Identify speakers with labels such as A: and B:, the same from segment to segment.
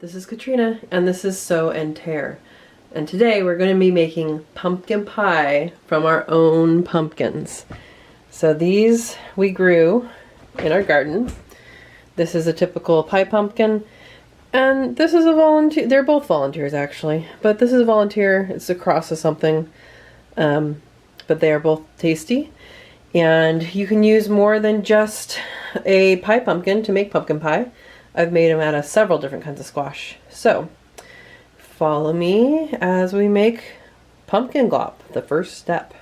A: This is Katrina, and this is Sew and Tear. And today we're going to be making pumpkin pie from our own pumpkins. So these we grew in our garden. This is a typical pie pumpkin, and this is a volunteer. They're both volunteers actually, but this is a volunteer. It's a cross of something, but they are both tasty. And you can use more than just a pie pumpkin to make pumpkin pie. I've made them out of several different kinds of squash. So follow me as we make pumpkin glop, the first step.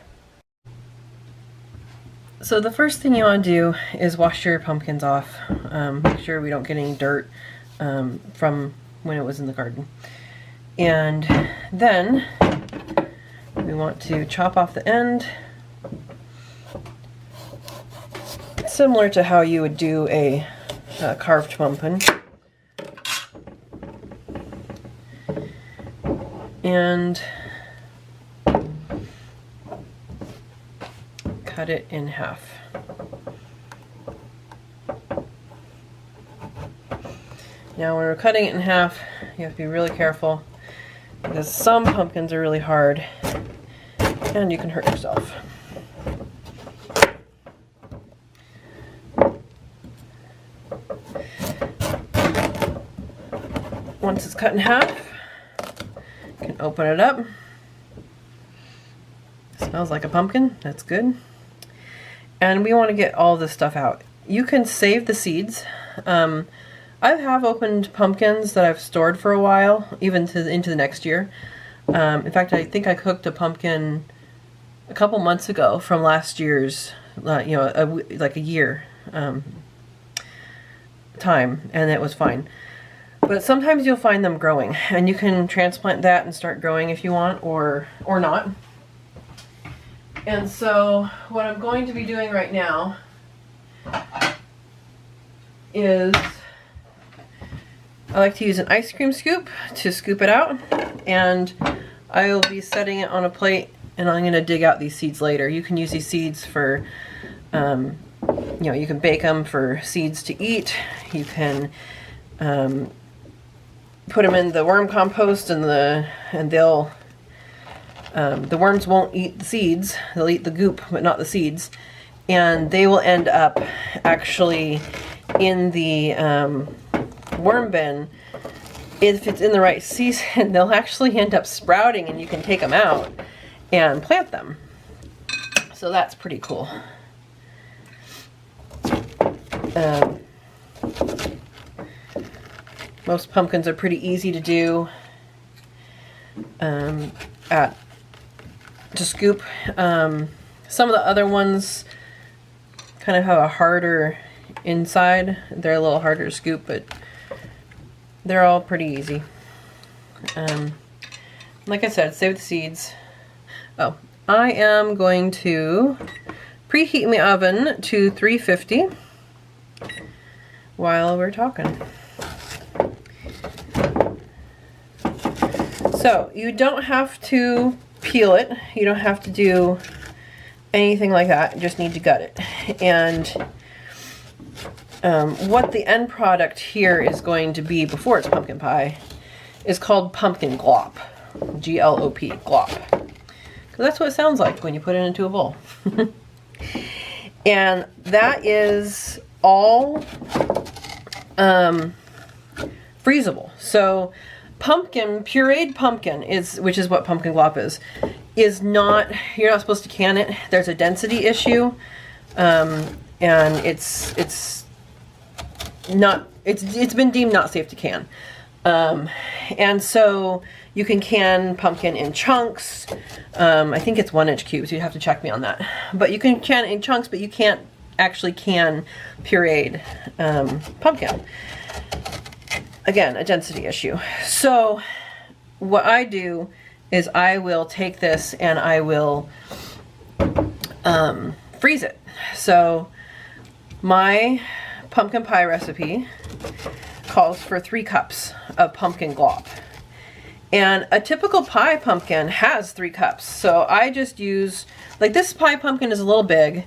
A: So the first thing you want to do is wash your pumpkins off. Make sure we don't get any dirt from when it was in the garden. And then we want to chop off the end, similar to how you would do a carved pumpkin. And cut it in half. Now when we're cutting it in half, you have to be really careful because some pumpkins are really hard and you can hurt yourself. Once it's cut in half, you can open it up. Smells like a pumpkin, that's good. And we want to get all this stuff out. You can save the seeds. I have opened pumpkins that I've stored for a while, even into the next year. In fact, I think I cooked a pumpkin a couple months ago from last year's, like a year time, and it was fine. But sometimes you'll find them growing, and you can transplant that and start growing if you want, or not. And so what I'm going to be doing right now is I like to use an ice cream scoop to scoop it out, and I will be setting it on a plate, and I'm going to dig out these seeds later. You can use these seeds for, you can bake them for seeds to eat. You can put them in the worm compost, and they'll the worms won't eat the seeds. They'll eat the goop, but not the seeds, and they will end up actually in the worm bin. If it's in the right season, they'll actually end up sprouting, and you can take them out and plant them. So that's pretty cool. Most pumpkins are pretty easy to do to scoop. Some of the other ones kind of have a harder inside. They're a little harder to scoop, but they're all pretty easy. Like I said, save the seeds. Oh, I am going to preheat my oven to 350 while we're talking. So you don't have to peel it. You don't have to do anything like that. You just need to gut it. And what the end product here is going to be before it's pumpkin pie is called pumpkin glop. G-L-O-P, glop. Because that's what it sounds like when you put it into a bowl. And that is all freezable. So pureed pumpkin which is what pumpkin glop is not, you're not supposed to can it. There's a density issue, and it's been deemed not safe to can. And so you can can pumpkin in chunks. I think it's 1-inch cubes. You'd have to check me on that. But you can can it in chunks, but you can't actually can pureed pumpkin. Again, a density issue. So what I do is I will take this and I will freeze it. So my pumpkin pie recipe calls for 3 cups of pumpkin glop. And a typical pie pumpkin has 3 cups. So I just use, like, this pie pumpkin is a little big,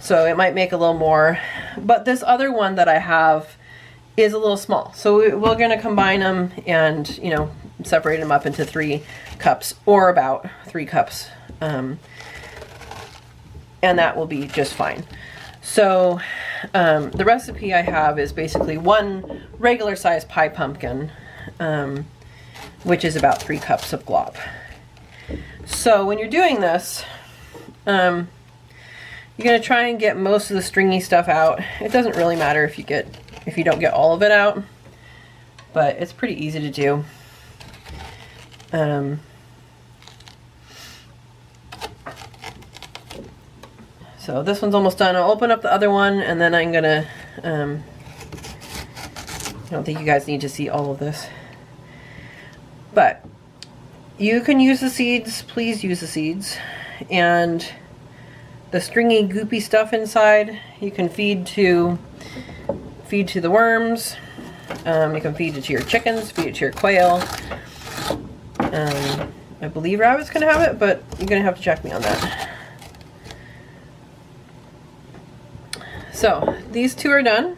A: so it might make a little more. But this other one that I have is a little small. So we're going to combine them and, you know, separate them up into 3 cups, or about 3 cups. And that will be just fine. So the recipe I have is basically 1 regular size pie pumpkin, which is about 3 cups of glop. So when you're doing this, you're going to try and get most of the stringy stuff out. It doesn't really matter if you don't get all of it out, but it's pretty easy to do. So this one's almost done. I'll open up the other one, and then I'm gonna, I don't think you guys need to see all of this, but you can use the seeds, please use the seeds, and the stringy goopy stuff inside you can feed to the worms. You can feed it to your chickens, feed it to your quail. I believe rabbits can have it, but you're gonna have to check me on that. So these 2 are done.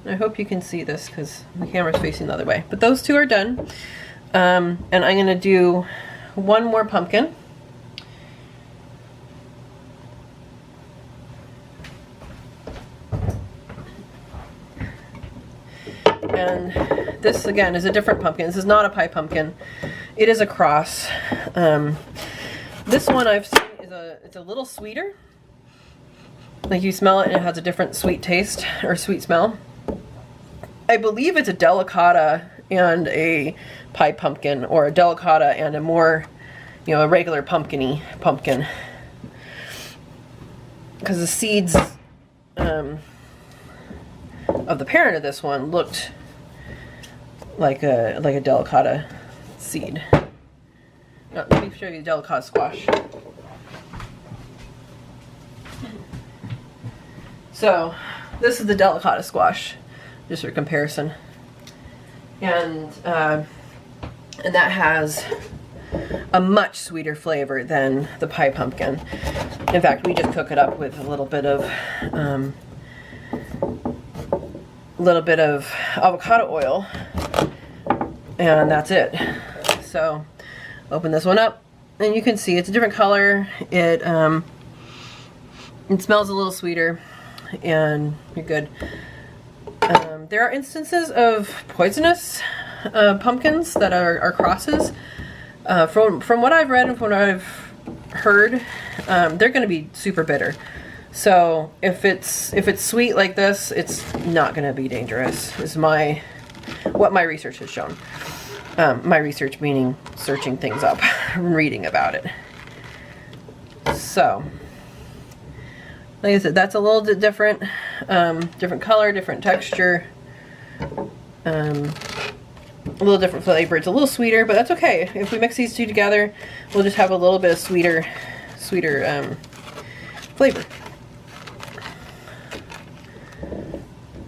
A: I hope you can see this because the camera's facing the other way. But those 2 are done. And I'm going to do 1 more pumpkin. And this again is a different pumpkin. This is not a pie pumpkin. It is a cross. This one I've seen is it's a little sweeter. Like you smell it and it has a different sweet taste or sweet smell. I believe it's a delicata and a pie pumpkin, or a delicata and a more, you know, a regular pumpkin. Because the seeds of the parent of this one looked like a delicata seed. Now, let me show you the delicata squash. So this is the delicata squash, just for comparison, and that has a much sweeter flavor than the pie pumpkin. In fact, we just cook it up with a little bit of avocado oil, and that's it. So open this one up, and you can see it's a different color. It smells a little sweeter, and you're good. There are instances of poisonous pumpkins that are crosses. From what I've read and from what I've heard, they're going to be super bitter. So if it's sweet like this, it's not going to be dangerous. Is what my research has shown. My research meaning searching things up, reading about it. So, like I said, that's a little bit different. Different color, different texture. A little different flavor. It's a little sweeter, but that's okay. If we mix these 2 together, we'll just have a little bit of sweeter flavor.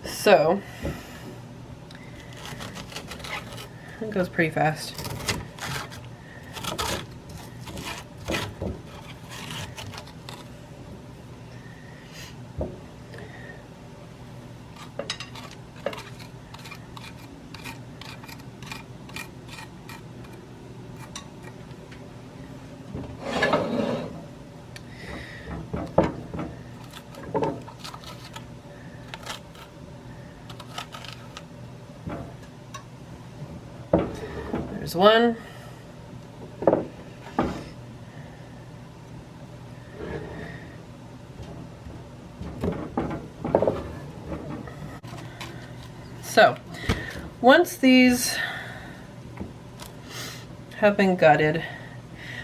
A: So, it goes pretty fast. There's one. So, once these have been gutted,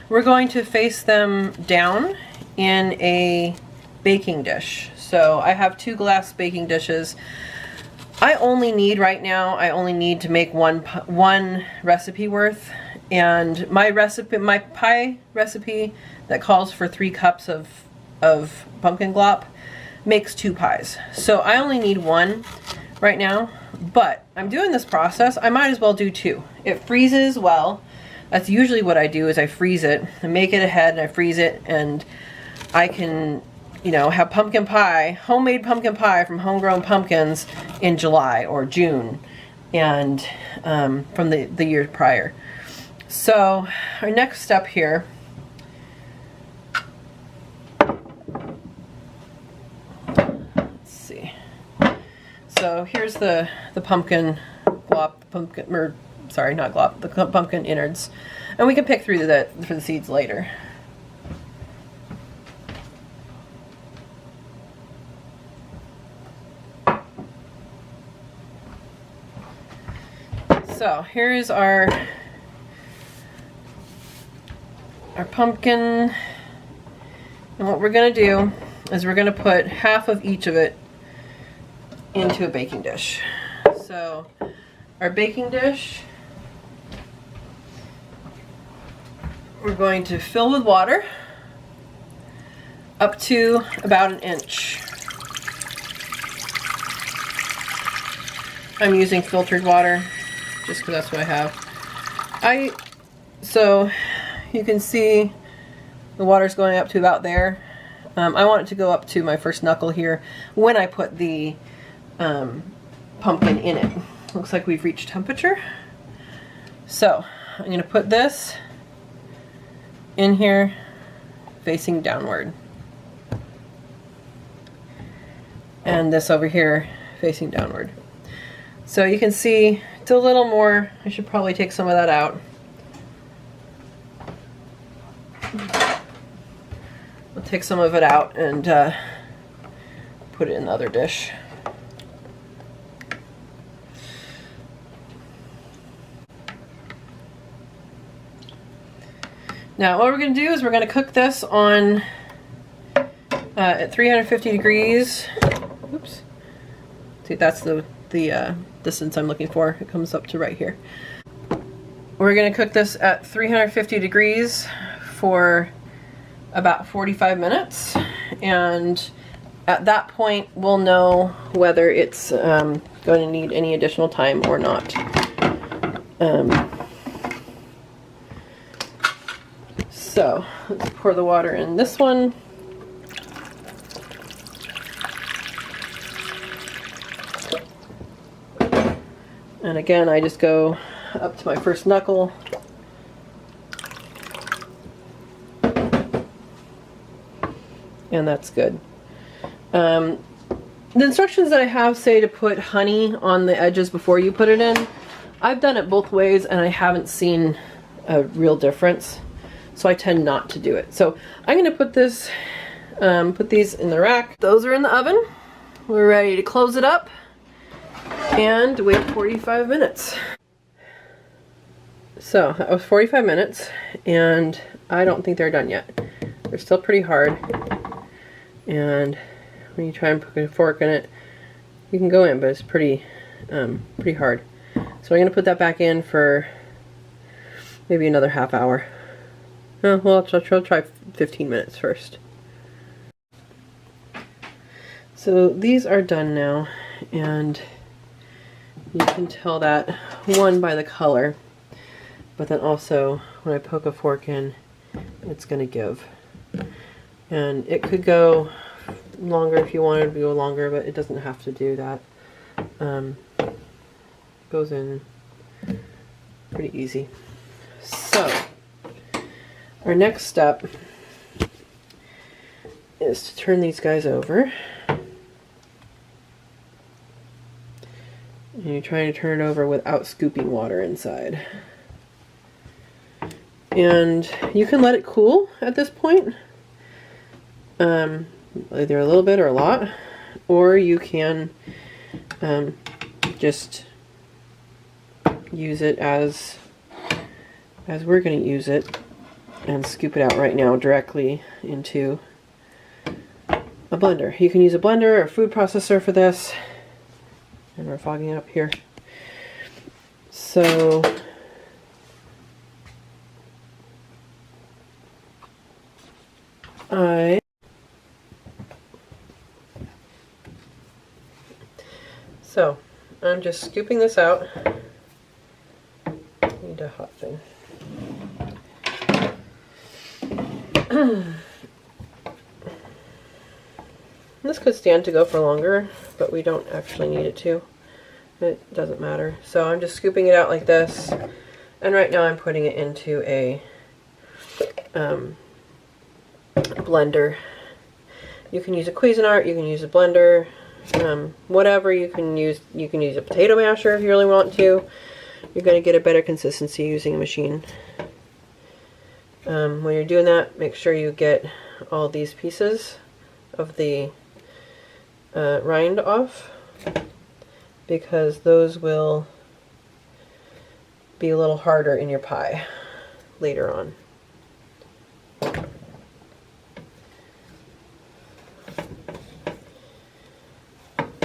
A: we're going to face them down in a baking dish. So I have 2 glass baking dishes. I only need to make one recipe worth, and my pie recipe that calls for 3 cups of pumpkin glop makes 2 pies. So I only need 1 right now, but I'm doing this process, I might as well do 2. It freezes well. That's usually what I do, is I freeze it. I make it ahead and I freeze it, and I can you know, have pumpkin pie, homemade pumpkin pie from homegrown pumpkins in July or June, and from the year prior. So our next step here, let's see. So here's the pumpkin glop, sorry, not glop, the pumpkin innards, and we can pick through for the seeds later. So here is our pumpkin, and what we're going to do is we're going to put half of each of it into a baking dish. So our baking dish, we're going to fill with water up to about 1 inch. I'm using filtered water just because that's what I have. So you can see the water's going up to about there. I want it to go up to my first knuckle here when I put the pumpkin in it. Looks like we've reached temperature. So I'm going to put this in here facing downward. And this over here facing downward. So you can see it's a little more, I should probably take some of that out. We'll take some of it out and put it in the other dish. Now what we're going to do is we're going to cook this on at 350 degrees. Oops. See, that's the distance I'm looking for. It comes up to right here. We're going to cook this at 350 degrees for about 45 minutes, and at that point we'll know whether it's going to need any additional time or not. So let's pour the water in this one. And again, I just go up to my first knuckle. And that's good. The instructions that I have say to put honey on the edges before you put it in. I've done it both ways and I haven't seen a real difference. So I tend not to do it. So I'm going to put this, put these in the rack. Those are in the oven. We're ready to close it up and wait 45 minutes. So that was 45 minutes and I don't think they're done yet. They're still pretty hard. And when you try and put a fork in it, you can go in, but it's pretty hard. So I'm going to put that back in for maybe another half hour. Oh, well, I'll try 15 minutes first. So these are done now, and you can tell that, one, by the color, but then also when I poke a fork in, it's going to give. And it could go longer if you wanted to go longer, but it doesn't have to do that. Goes in pretty easy. So our next step is to turn these guys over. And you're trying to turn it over without scooping water inside. And you can let it cool at this point. Either a little bit or a lot, or you can just use it as we're going to use it and scoop it out right now directly into a blender. You can use a blender or a food processor for this, and we're fogging it up here. So I'm just scooping this out. Need a hot thing. could stand to go for longer, but we don't actually need it to. It doesn't matter. So I'm just scooping it out like this, and right now I'm putting it into a blender. You can use a Cuisinart, you can use a blender, whatever you can use. You can use a potato masher if you really want to. You're going to get a better consistency using a machine. When you're doing that, make sure you get all these pieces of the rind off, because those will be a little harder in your pie later on.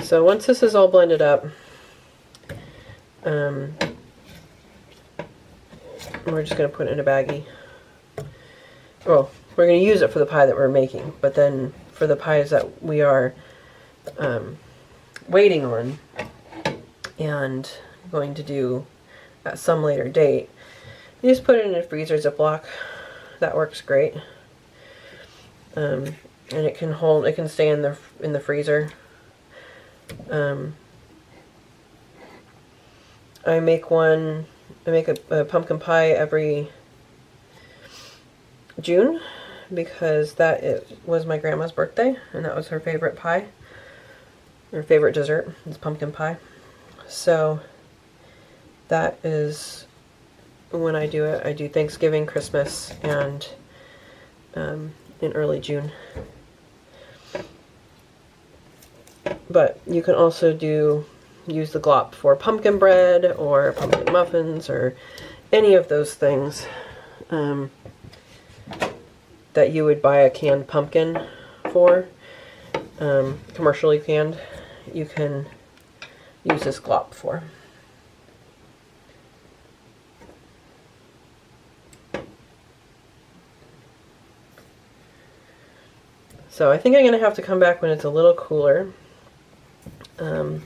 A: So once this is all blended up, we're just going to put it in a baggie. Well, we're going to use it for the pie that we're making, but then for the pies that we are waiting on and going to do at some later date, you just put it in a freezer Ziploc. That works great, and it can stay in the freezer. I make a pumpkin pie every June, because was my grandma's birthday, and that was her favorite pie. Her favorite dessert is pumpkin pie. So that is when I do it. I do Thanksgiving, Christmas, and in early June. But you can also use the glop for pumpkin bread or pumpkin muffins or any of those things that you would buy a canned pumpkin for, commercially canned. You can use this glop for. So I think I'm going to have to come back when it's a little cooler, because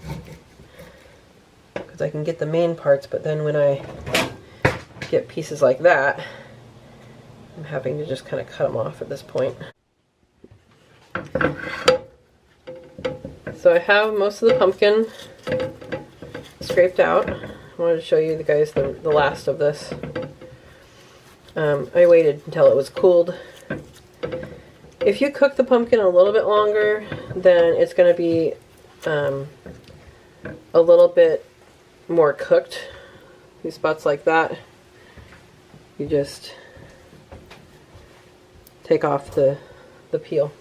A: I can get the main parts, but then when I get pieces like that, I'm having to just kind of cut them off at this point. So I have most of the pumpkin scraped out. I wanted to show you guys the last of this. I waited until it was cooled. If you cook the pumpkin a little bit longer, then it's going to be a little bit more cooked. These spots like that, you just take off the peel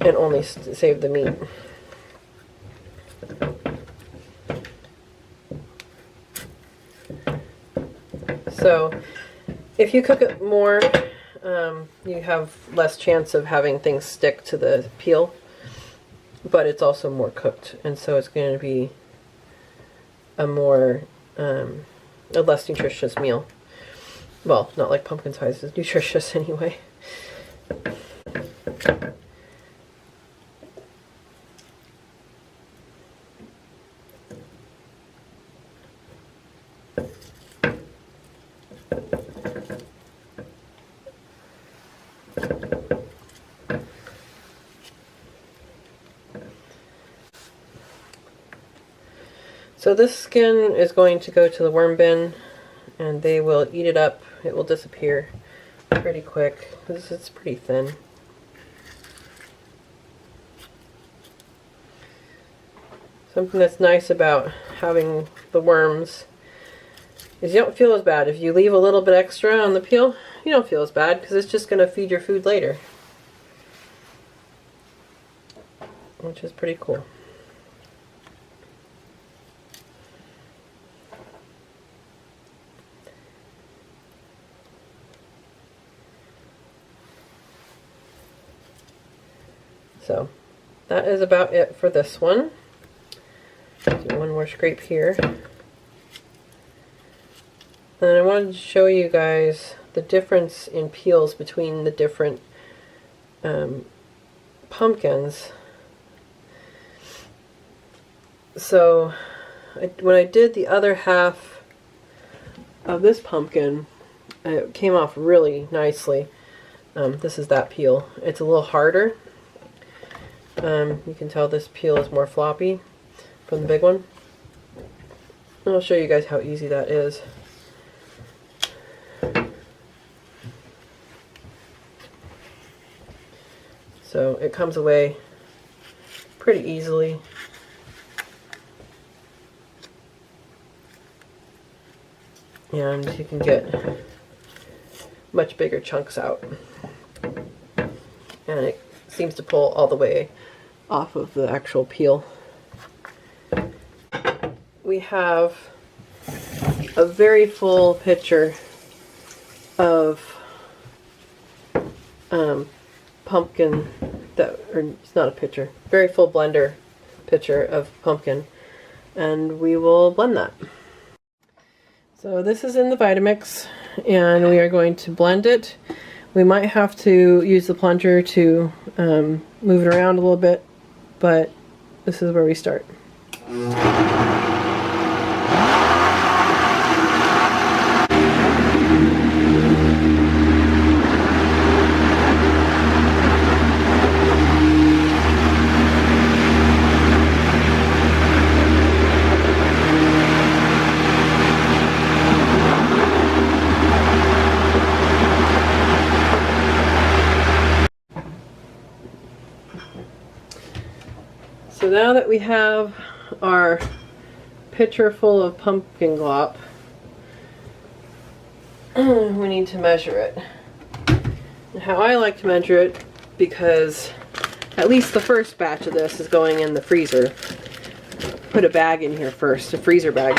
A: and only save the meat. So if you cook it more, you have less chance of having things stick to the peel, but it's also more cooked, and so it's going to be a less nutritious meal. Well, not like pumpkin spice is nutritious anyway. So this skin is going to go to the worm bin, and they will eat it up. It will disappear pretty quick because it's pretty thin. Something that's nice about having the worms is you don't feel as bad. If you leave a little bit extra on the peel, you don't feel as bad because it's just going to feed your food later, which is pretty cool. So that is about it for this one. Do one more scrape here. And I wanted to show you guys the difference in peels between the different pumpkins. So when I did the other half of this pumpkin, it came off really nicely. This is that peel. It's a little harder. You can tell this peel is more floppy from the big one. And I'll show you guys how easy that is. So it comes away pretty easily. And you can get much bigger chunks out. And it seems to pull all the way off of the actual peel. We have a very full pitcher of pumpkin, or it's not a pitcher, very full blender pitcher of pumpkin, and we will blend that. So this is in the Vitamix, and we are going to blend it. We might have to use the plunger to move it around a little bit, but this is where we start. So now that we have our pitcher full of pumpkin glop, we need to measure it. And how I like to measure it, because at least the first batch of this is going in the freezer. Put a bag in here first, a freezer bag.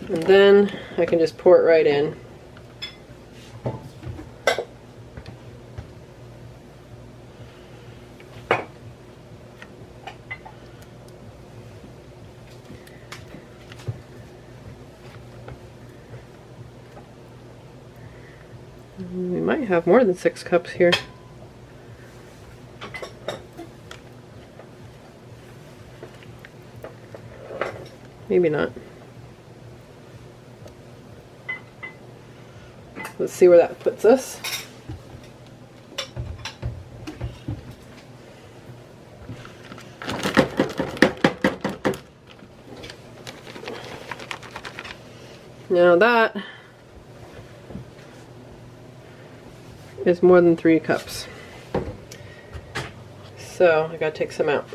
A: And then I can just pour it right in. We might have more than 6 cups here. Maybe not. Let's see where that puts us. Now that is more than 3 cups. So I gotta take some out.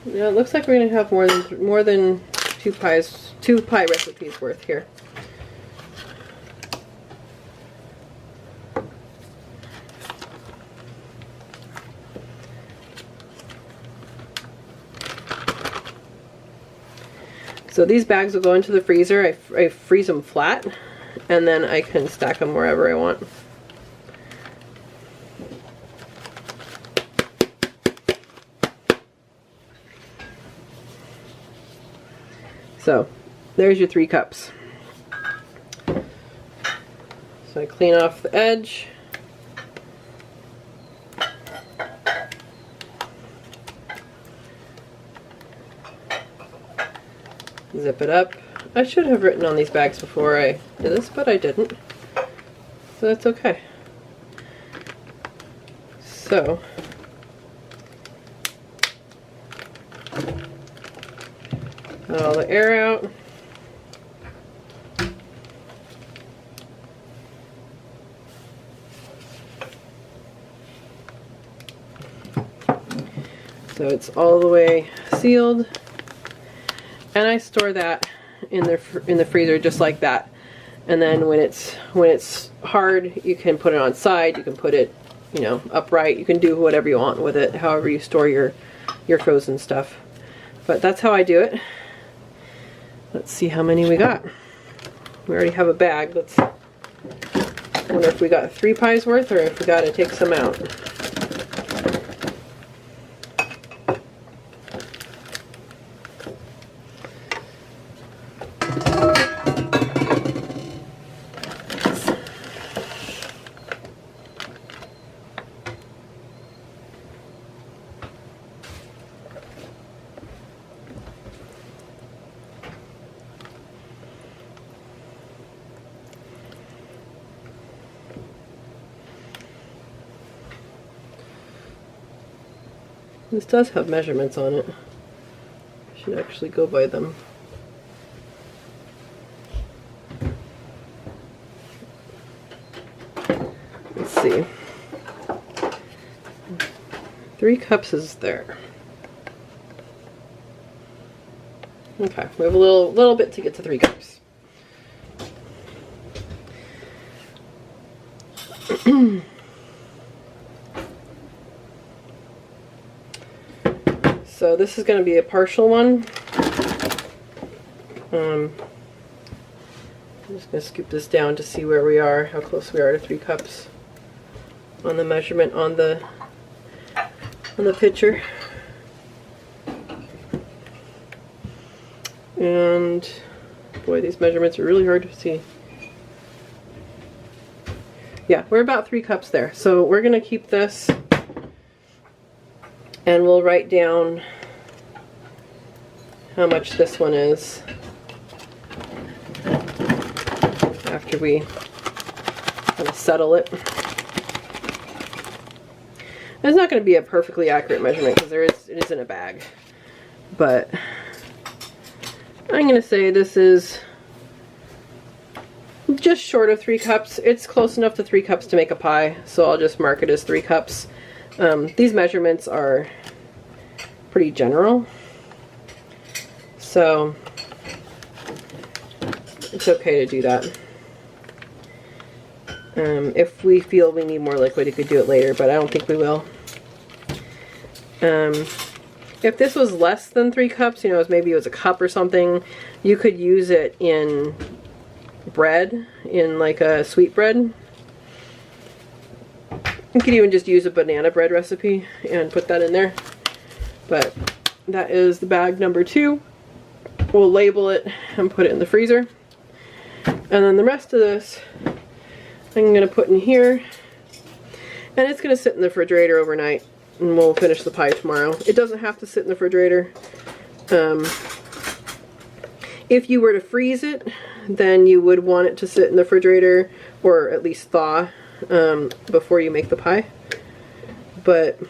A: Yeah, it looks like we're gonna have more than 2 pie recipes worth here. So these bags will go into the freezer. I freeze them flat, and then I can stack them wherever I want. So there's your 3 cups. So I clean off the edge. Zip it up. I should have written on these bags before I did this, but I didn't. So that's okay. So let all the air out. So it's all the way sealed. And I store that in the freezer just like that. And then when it's hard, you can put it on side. You can put it, you know, upright. You can do whatever you want with it, however you store your frozen stuff. But that's how I do it. Let's see how many we got. We already have a bag. Let's wonder if we got 3 pies worth or if we got to take some out. This does have measurements on it. I should actually go by them. Let's see. 3 cups is there. Okay, we have a little bit to get to 3 cups. So this is going to be a partial one. I'm just going to scoop this down to see where we are, how close we are to 3 cups on the measurement on the picture. And boy, these measurements are really hard to see. Yeah, we're about 3 cups there. So we're going to keep this and we'll write down how much this one is after we kind of settle it. It's not going to be a perfectly accurate measurement because it is in a bag, but I'm going to say this is just short of 3 cups. It's close enough to 3 cups to make a pie, so I'll just mark it as 3 cups. These measurements are pretty general, so it's okay to do that. If we feel we need more liquid, you could do it later, but I don't think we will. If this was less than 3 cups, you know, maybe it was a cup or something, you could use it in bread, in like a sweet bread. You could even just use a banana bread recipe and put that in there. But that is the bag number 2. We'll label it and put it in the freezer. And then the rest of this I'm going to put in here. And it's going to sit in the refrigerator overnight. And we'll finish the pie tomorrow. It doesn't have to sit in the refrigerator. If you were to freeze it, then you would want it to sit in the refrigerator, or at least thaw, before you make the pie. But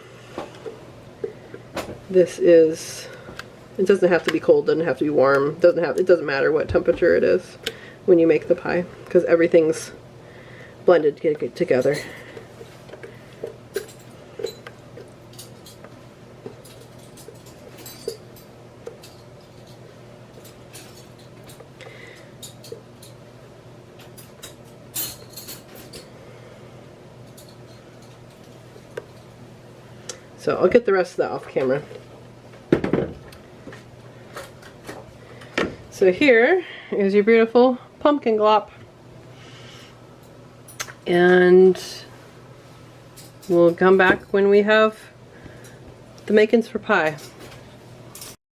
A: this is, it doesn't have to be cold, doesn't have to be warm, it doesn't matter what temperature it is when you make the pie, because everything's blended together. So I'll get the rest of that off camera. So here is your beautiful pumpkin glop. And we'll come back when we have the makings for pie.